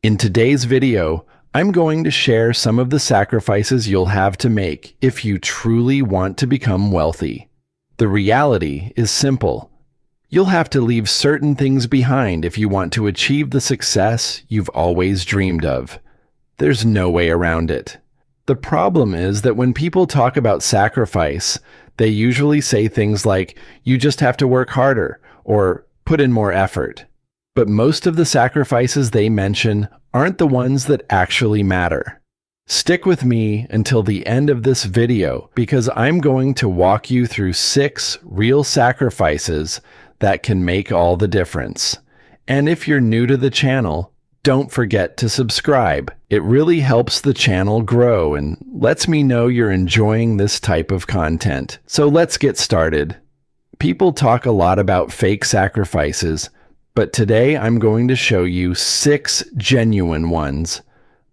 In today's video, I'm going to share some of the sacrifices you'll have to make if you truly want to become wealthy. The reality is simple. You'll have to leave certain things behind if you want to achieve the success you've always dreamed of. There's no way around it. The problem is that when people talk about sacrifice, they usually say things like, you just have to work harder, or put in more effort. But most of the sacrifices they mention aren't the ones that actually matter. Stick with me until the end of this video because I'm going to walk you through 6 real sacrifices that can make all the difference. And if you're new to the channel, don't forget to subscribe. It really helps the channel grow and lets me know you're enjoying this type of content. So let's get started. People talk a lot about fake sacrifices, but today I'm going to show you 6 genuine ones.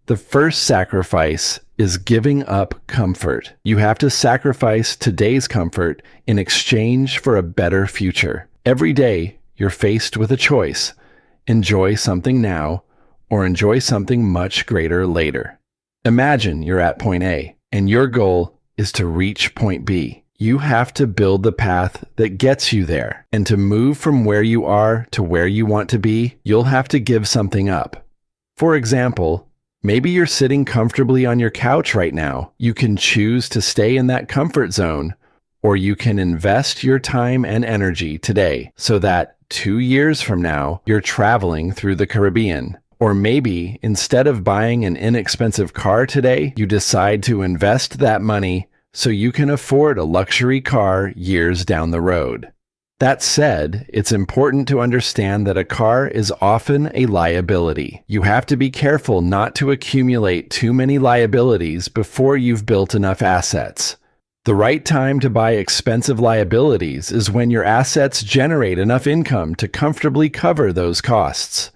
The first sacrifice is giving up comfort. You have to sacrifice today's comfort in exchange for a better future. Every day, you're faced with a choice. Enjoy something now, or enjoy something much greater later. Imagine you're at point A, and your goal is to reach point B. You have to build the path that gets you there. And to move from where you are to where you want to be, you'll have to give something up. For example, maybe you're sitting comfortably on your couch right now. You can choose to stay in that comfort zone, or you can invest your time and energy today so that 2 years from now, you're traveling through the Caribbean. Or maybe instead of buying an inexpensive car today, you decide to invest that money so you can afford a luxury car years down the road. That said, it's important to understand that a car is often a liability. You have to be careful not to accumulate too many liabilities before you've built enough assets. The right time to buy expensive liabilities is when your assets generate enough income to comfortably cover those costs.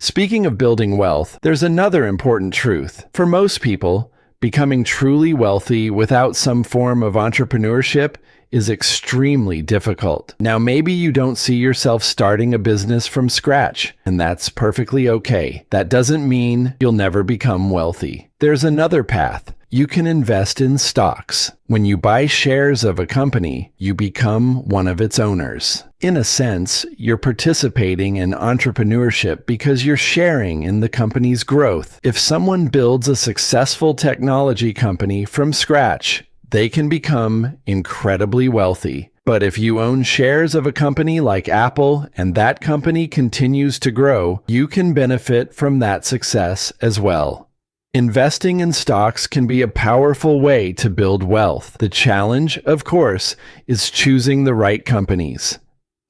Speaking of building wealth, there's another important truth. For most people, becoming truly wealthy without some form of entrepreneurship is extremely difficult. Now, maybe you don't see yourself starting a business from scratch, and that's perfectly okay. That doesn't mean you'll never become wealthy. There's another path. You can invest in stocks. When you buy shares of a company, you become one of its owners. In a sense, you're participating in entrepreneurship because you're sharing in the company's growth. If someone builds a successful technology company from scratch, they can become incredibly wealthy. But if you own shares of a company like Apple and that company continues to grow, you can benefit from that success as well. Investing in stocks can be a powerful way to build wealth. The challenge, of course, is choosing the right companies.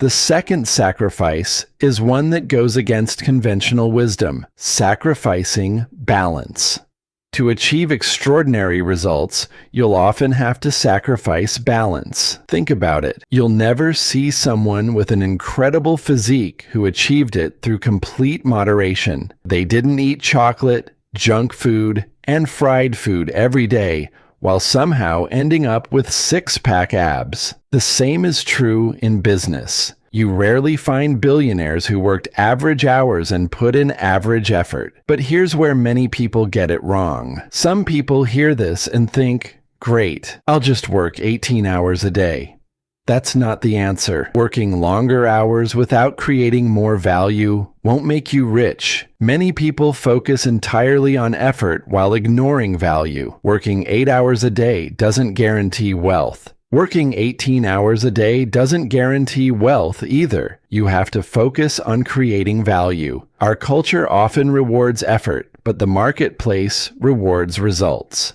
The second sacrifice is one that goes against conventional wisdom: sacrificing balance. To achieve extraordinary results, you'll often have to sacrifice balance. Think about it. You'll never see someone with an incredible physique who achieved it through complete moderation. They didn't eat chocolate, junk food, and fried food every day, while somehow ending up with 6-pack abs. The same is true in business. You rarely find billionaires who worked average hours and put in average effort. But here's where many people get it wrong. Some people hear this and think, great, I'll just work 18 hours a day. That's not the answer. Working longer hours without creating more value won't make you rich. Many people focus entirely on effort while ignoring value. Working 8 hours a day doesn't guarantee wealth. Working 18 hours a day doesn't guarantee wealth either. You have to focus on creating value. Our culture often rewards effort, but the marketplace rewards results.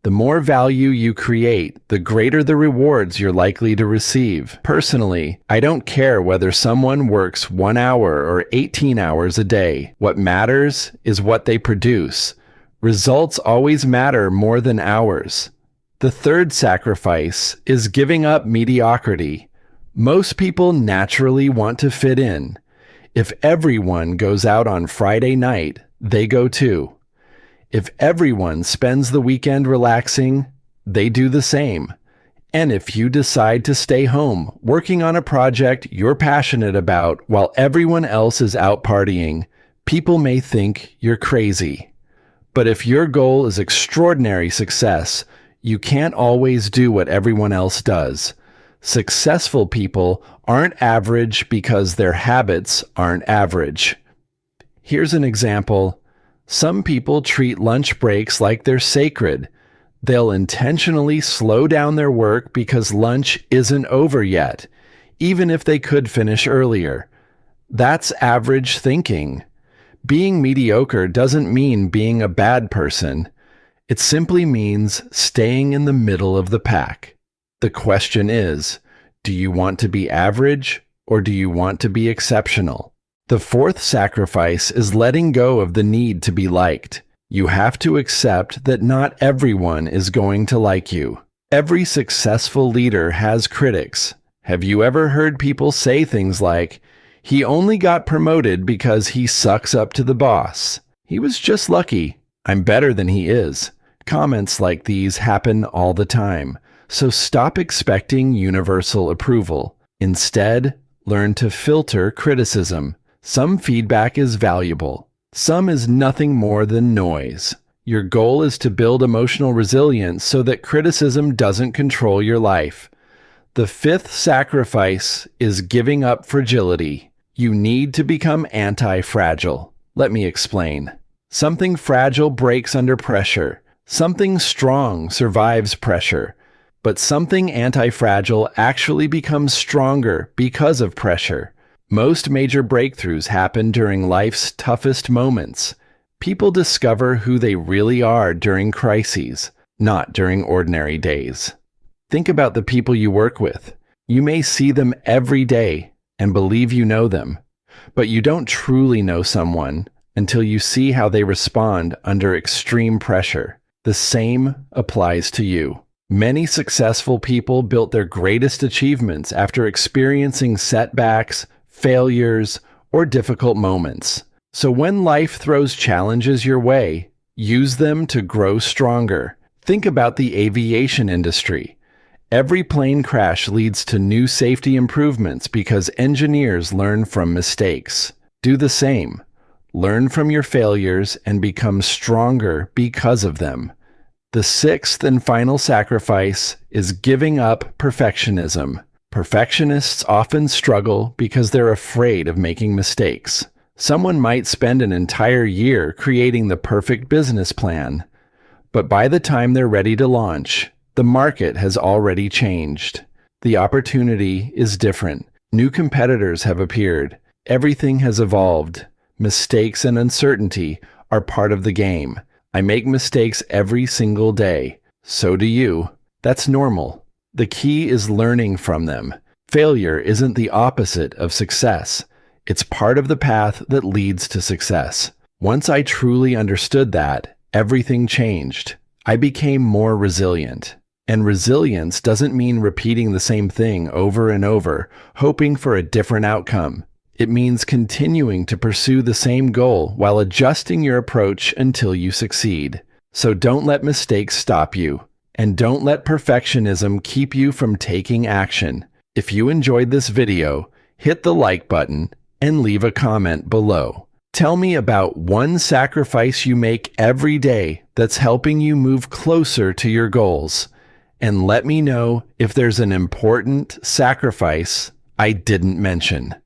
The more value you create, the greater the rewards you're likely to receive. Personally, I don't care whether someone works 1 hour or 18 hours a day. What matters is what they produce. Results always matter more than hours. The third sacrifice is giving up mediocrity. Most people naturally want to fit in. If everyone goes out on Friday night, they go too. If everyone spends the weekend relaxing, they do the same. And if you decide to stay home working on a project you're passionate about while everyone else is out partying, People may think you're crazy, but if your goal is extraordinary success, you can't always do what everyone else does. Successful people aren't average because their habits aren't average. Here's an example. Some people treat lunch breaks like they're sacred. They'll intentionally slow down their work because lunch isn't over yet, even if they could finish earlier. That's average thinking. Being mediocre doesn't mean being a bad person. It simply means staying in the middle of the pack. The question is, do you want to be average or do you want to be exceptional? The fourth sacrifice is letting go of the need to be liked. You have to accept that not everyone is going to like you. Every successful leader has critics. Have you ever heard people say things like, "He only got promoted because he sucks up to the boss. He was just lucky. I'm better than he is." Comments like these happen all the time. So stop expecting universal approval. Instead, learn to filter criticism. Some feedback is valuable. Some is nothing more than noise. Your goal is to build emotional resilience so that criticism doesn't control your life. The fifth sacrifice is giving up fragility. You need to become anti-fragile. Let me explain. Something fragile breaks under pressure. Something strong survives pressure. But something anti-fragile actually becomes stronger because of pressure. Most major breakthroughs happen during life's toughest moments. People discover who they really are during crises, not during ordinary days. Think about the people you work with. You may see them every day and believe you know them, but you don't truly know someone until you see how they respond under extreme pressure. The same applies to you. Many successful people built their greatest achievements after experiencing setbacks, failures, or difficult moments. So when life throws challenges your way, use them to grow stronger. Think about the aviation industry. Every plane crash leads to new safety improvements because engineers learn from mistakes. Do the same. Learn from your failures and become stronger because of them. The sixth and final sacrifice is giving up perfectionism. Perfectionists often struggle because they're afraid of making mistakes. Someone might spend an entire year creating the perfect business plan, but by the time they're ready to launch, the market has already changed. The opportunity is different. New competitors have appeared. Everything has evolved. Mistakes and uncertainty are part of the game. I make mistakes every single day. So do you. That's normal. The key is learning from them. Failure isn't the opposite of success. It's part of the path that leads to success. Once I truly understood that, everything changed. I became more resilient. And resilience doesn't mean repeating the same thing over and over, hoping for a different outcome. It means continuing to pursue the same goal while adjusting your approach until you succeed. So don't let mistakes stop you. And don't let perfectionism keep you from taking action. If you enjoyed this video, hit the like button and leave a comment below. Tell me about one sacrifice you make every day that's helping you move closer to your goals. And let me know if there's an important sacrifice I didn't mention.